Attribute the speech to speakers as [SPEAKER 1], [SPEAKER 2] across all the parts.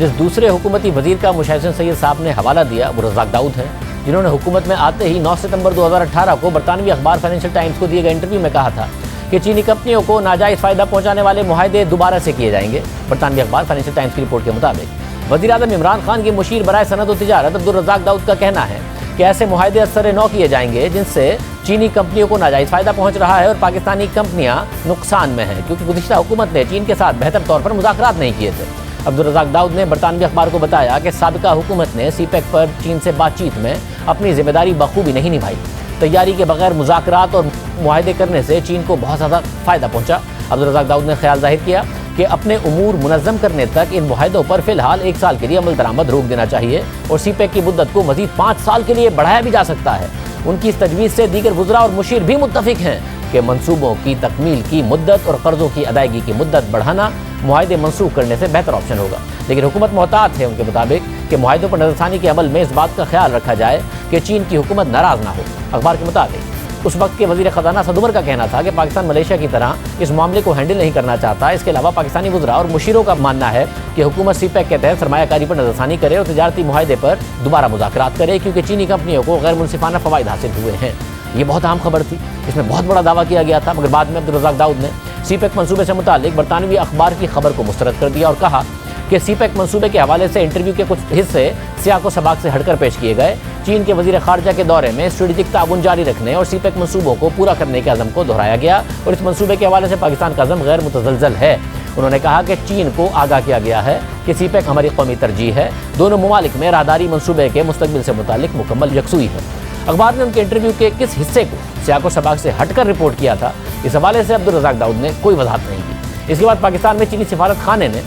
[SPEAKER 1] جس دوسرے حکومتی وزیر کا مشاہد سید صاحب نے حوالہ دیا وہ رزاق داؤد ہیں، جنہوں نے حکومت میں آتے ہی 9 ستمبر 2018 کو برطانوی اخبار فائنینشل ٹائمز کو دیے گئے انٹرویو میں کہا تھا کہ چینی کمپنیوں کو ناجائز فائدہ پہنچانے والے معاہدے دوبارہ سے کیے جائیں گے۔ برطانوی اخبار فائنینشل ٹائمز کی رپورٹ کے مطابق وزیر اعظم عمران خان کے مشیر برائے صنعت و تجارت عبدالرزاق داؤد کا کہنا ہے کہ ایسے معاہدے ازسر نو کیے جائیں گے جن سے چینی کمپنیوں کو ناجائز فائدہ پہنچ رہا ہے اور پاکستانی کمپنیاں نقصان میں ہیں، کیونکہ گزشتہ حکومت نے چین کے ساتھ بہتر طور پر مذاکرات نہیں کیے تھے۔ عبدالرزاق داؤد نے برطانوی اخبار کو بتایا کہ سابقہ حکومت نے سی پیک پر چین سے بات چیت میں اپنی ذمہ داری بخوبی نہیں نبھائی۔ تیاری کے بغیر مذاکرات اور معاہدے کرنے سے چین کو بہت زیادہ فائدہ پہنچا۔ عبدالرزاق داؤد نے خیال ظاہر کیا کہ اپنے امور منظم کرنے تک ان معاہدوں پر فی الحال 1 سال کے لیے عمل درآمد روک دینا چاہیے اور سی پیک کی مدت کو مزید 5 سال کے لیے بڑھایا بھی جا سکتا ہے۔ ان کی اس تجویز سے دیگر وزراء اور مشیر بھی متفق ہیں کہ منصوبوں کی تکمیل کی مدت اور قرضوں کی ادائیگی کی مدت بڑھانا معاہدے منسوخ کرنے سے بہتر آپشن ہوگا، لیکن حکومت محتاط ہے ان کے مطابق کہ معاہدوں پر نظر ثانی کے عمل میں اس بات کا خیال رکھا جائے کہ چین کی حکومت ناراض نہ ہو۔ اخبار کے مطابق اس وقت کے وزیر خزانہ اسد عمر کا کہنا تھا کہ پاکستان ملیشیا کی طرح اس معاملے کو ہینڈل نہیں کرنا چاہتا۔ اس کے علاوہ پاکستانی وزراء اور مشیروں کا ماننا ہے کہ حکومت سی پیک کے تحت سرمایہ کاری پر نظر ثانی کرے اور تجارتی معاہدے پر دوبارہ مذاکرات کرے، کیونکہ چینی کمپنیوں کو غیر منصفانہ فوائد حاصل ہوئے ہیں۔ یہ بہت اہم خبر تھی، اس میں بہت بڑا دعویٰ کیا گیا تھا، مگر بعد میں عبدالرزاق داؤد نے سی پیک منصوبے سے متعلق برطانوی اخبار کی خبر کو مسترد کر دیا اور کہا کہ سی پیک منصوبے کے حوالے سے انٹرویو کے کچھ حصے سیاق و سباق سے ہٹ کر پیش کیے گئے۔ چین کے وزیر خارجہ کے دورے میں اسٹریٹجک تعاون جاری رکھنے اور سی پیک منصوبوں کو پورا کرنے کے عزم کو دہرایا گیا اور اس منصوبے کے حوالے سے پاکستان کا عزم غیر متزلزل ہے۔ انہوں نے کہا کہ چین کو آگاہ کیا گیا ہے کہ سی پیک ہماری قومی ترجیح ہے، دونوں ممالک میں راہداری منصوبے کے مستقبل سے متعلق مکمل یکسوئی ہے۔ اخبار نے ان کے انٹرویو کے کس حصے کو سیاق و سباق سے ہٹ کر رپورٹ کیا تھا، اس حوالے سے عبدالرزاق داؤد نے کوئی وضاحت نہیں کی۔ اس کے بعد پاکستان میں چینی سفارت خانے نے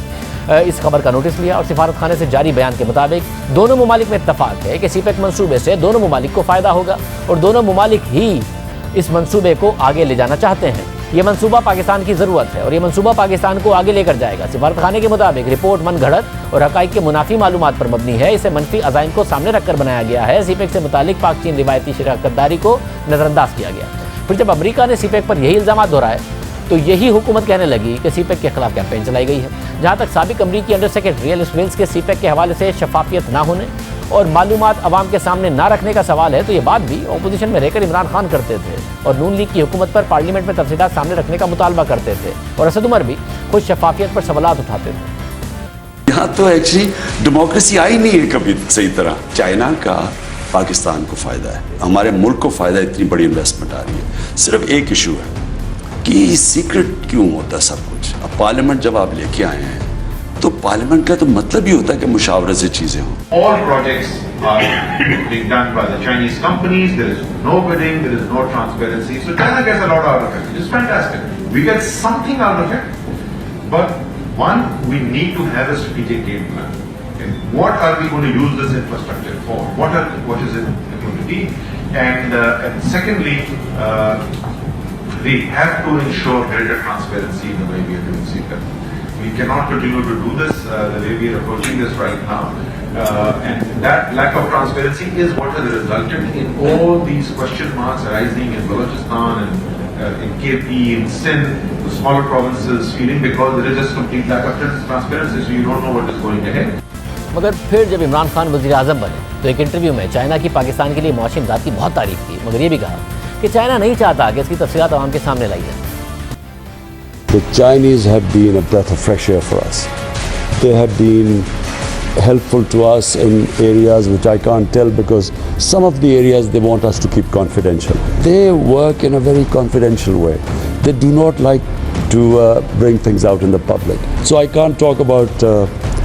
[SPEAKER 1] اس خبر کا نوٹس لیا اور سفارت خانے سے جاری بیان کے مطابق دونوں ممالک میں اتفاق ہے کہ سی پیک منصوبے سے دونوں ممالک کو فائدہ ہوگا اور دونوں ممالک ہی اس منصوبے کو آگے لے جانا چاہتے ہیں۔ یہ منصوبہ پاکستان کی ضرورت ہے اور یہ منصوبہ پاکستان کو آگے لے کر جائے گا۔ سفارت خانے کے مطابق رپورٹ من گھڑت اور حقائق کے منافی معلومات پر مبنی ہے، اسے منفی عزائم کو سامنے رکھ کر بنایا گیا ہے۔ سی پیک سے متعلق پاک چین روایتی شراکت داری کو نظر انداز کیا گیا۔ پھر جب امریکہ نے سی پیک پر یہی الزامات دہرائے تو یہی حکومت کہنے لگی کہ سی پیک کے خلاف کیمپین چلائی گئی ہے۔ جہاں تک سابق امریکی انڈر سیکرٹری ایلس ویلز کے سی پیک کے حوالے سے شفافیت نہ ہونے اور معلومات عوام کے سامنے نہ رکھنے کا سوال ہے تو یہ بات بھی اپوزیشن میں رہ کر عمران خان کرتے تھے اور نون لیگ کی حکومت پر پارلیمنٹ میں تفصیلات سامنے رکھنے کا مطالبہ کرتے تھے اور اسد عمر بھی خود شفافیت پر سوالات اٹھاتے تھے۔
[SPEAKER 2] یہاں تو ایکچولی ڈیموکریسی آئی نہیں ہے کبھی صحیح طرح۔ چائنا کا پاکستان کو فائدہ ہے، ہمارے ملک کو فائدہ ہے، اتنی بڑی انویسٹمنٹ آ رہی ہے۔ صرف ایک ایشو ہے کہ سیکرٹ کیوں ہوتا ہے سب کچھ۔ اب پارلیمنٹ جب آپ لے کے آئے ہیں تو پارلیمنٹ کا تو مطلب ہی ہوتا ہے کہ مشاورت سے چیزیں ہوں۔
[SPEAKER 3] All projects are being done by the Chinese companies. There is no bidding, there is no transparency. So China gets a lot out of it, which is fantastic. We get something out of it. But one, we need to have a strategic game plan. Okay? What are we going to use this infrastructure for? What is it going to be? And secondly, we have to ensure greater transparency in the way we are doing CPEC. We cannot continue to do this the way we are approaching this right now. And that lack of transparency is what has resulted in all these question marks arising in Balochistan and in KP, in Sindh, the smaller provinces feeling because there is just complete lack of transparency, so you don't know what is going ahead.
[SPEAKER 1] مگر پھر جب عمران خان وزیر اعظم بنے تو ایک interview میں China کی پاکستان کے لیے معاشی امداد کی بہت تعریف کی، مگر یہ بھی کہا کہ چائنا نہیں چاہتا کہ اس کی تفصیلات عوام کے سامنے لائی جائیں۔
[SPEAKER 4] The Chinese have been a breath of fresh air for us. They have been helpful to us in areas which I can't tell because some of the areas they want us to keep confidential. They work in a very confidential way. They do not like to bring things out in the public. So I can't talk about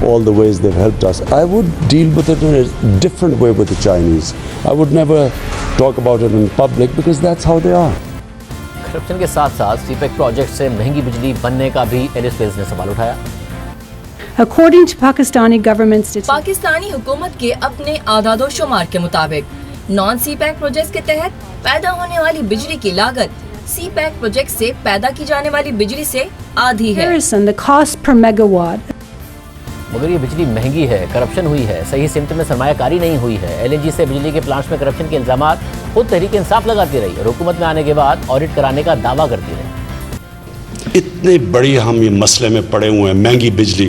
[SPEAKER 4] all the ways they've helped us. I would deal with it in a different way with the Chinese. I would never talk about it in public because that's how they are.
[SPEAKER 1] Corruption کے ساتھ ساتھ سی pack project سے مہنگی بجلی بننے کا بھی Alice Wells نے سوال اٹھایا۔
[SPEAKER 5] According to Pakistani government statistics,
[SPEAKER 6] Pakistani حکومت کے اپنے اعداد و شمار کے مطابق نان سی پیک پروجیکٹ کے تحت پیدا ہونے والی بجلی کی لاگت سی پیک پروجیکٹ سے پیدا کی جانے والی بجلی سے آدھی ہے۔
[SPEAKER 5] the cost per megawatt
[SPEAKER 1] مگر یہ بجلی مہنگی ہے، کرپشن ہوئی ہے، صحیح سمت میں سرمایہ کاری نہیں ہوئی ہے۔ ایل این جی سے بجلی کے پلانٹس میں کرپشن کے الزامات خود تحریک انصاف لگاتی رہی اور حکومت میں آنے کے بعد آڈٹ کرانے کا دعویٰ کرتی رہی۔
[SPEAKER 2] اتنے بڑی ہم یہ مسئلے میں پڑے ہوئے ہیں، مہنگی بجلی،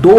[SPEAKER 7] 2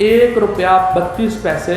[SPEAKER 7] ₹1.32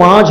[SPEAKER 8] $5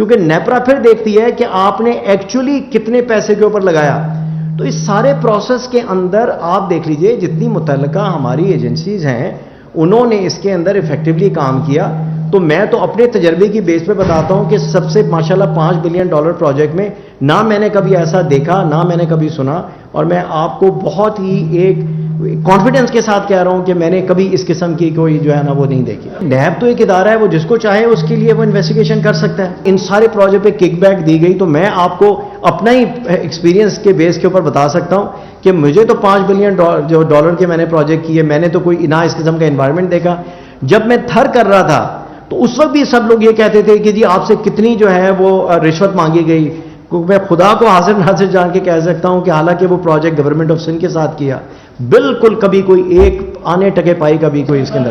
[SPEAKER 8] کیونکہ نیپرا پھر دیکھتی ہے کہ آپ نے ایکچولی کتنے پیسے کے اوپر لگایا. تو اس سارے پروسیس کے اندر آپ دیکھ لیجئے جتنی متعلقہ ہماری ایجنسیز ہیں انہوں نے اس کے اندر ایفیکٹولی کام کیا. تو میں تو اپنے تجربے کی بیس پہ بتاتا ہوں کہ سب سے ماشاءاللہ $5 بلین پروجیکٹ میں نہ میں نے کبھی ایسا دیکھا نہ میں نے کبھی سنا, اور میں آپ کو بہت ہی ایک کانفیڈنس کے ساتھ کہہ رہا ہوں کہ میں نے کبھی اس قسم کی کوئی جو ہے نا وہ نہیں دیکھی. نیب تو ایک ادارہ ہے, وہ جس کو چاہے اس کے لیے وہ انویسٹیگیشن کر سکتا ہے. ان سارے پروجیکٹ پہ کک بیک دی گئی, تو میں آپ کو اپنا ہی ایکسپیرینس کے بیس کے اوپر بتا سکتا ہوں کہ مجھے تو $5 بلین جو ڈالر کے میں نے پروجیکٹ کیے, میں نے تو کوئی نہ اس قسم کا انوائرمنٹ دیکھا. جب میں تھر کر رہا تھا تو اس وقت بھی سب لوگ یہ کہتے تھے کہ جی آپ سے کتنی جو ہے وہ رشوت مانگی گئی. میں خدا کو حاضر ناظر جان کے کہہ سکتا ہوں کہ حالانکہ وہ پروجیکٹ گورنمنٹ آف سندھ کے ساتھ کیا, بالکل کبھی کوئی ایک آنے ٹکے پائی کبھی کوئی اس کے اندر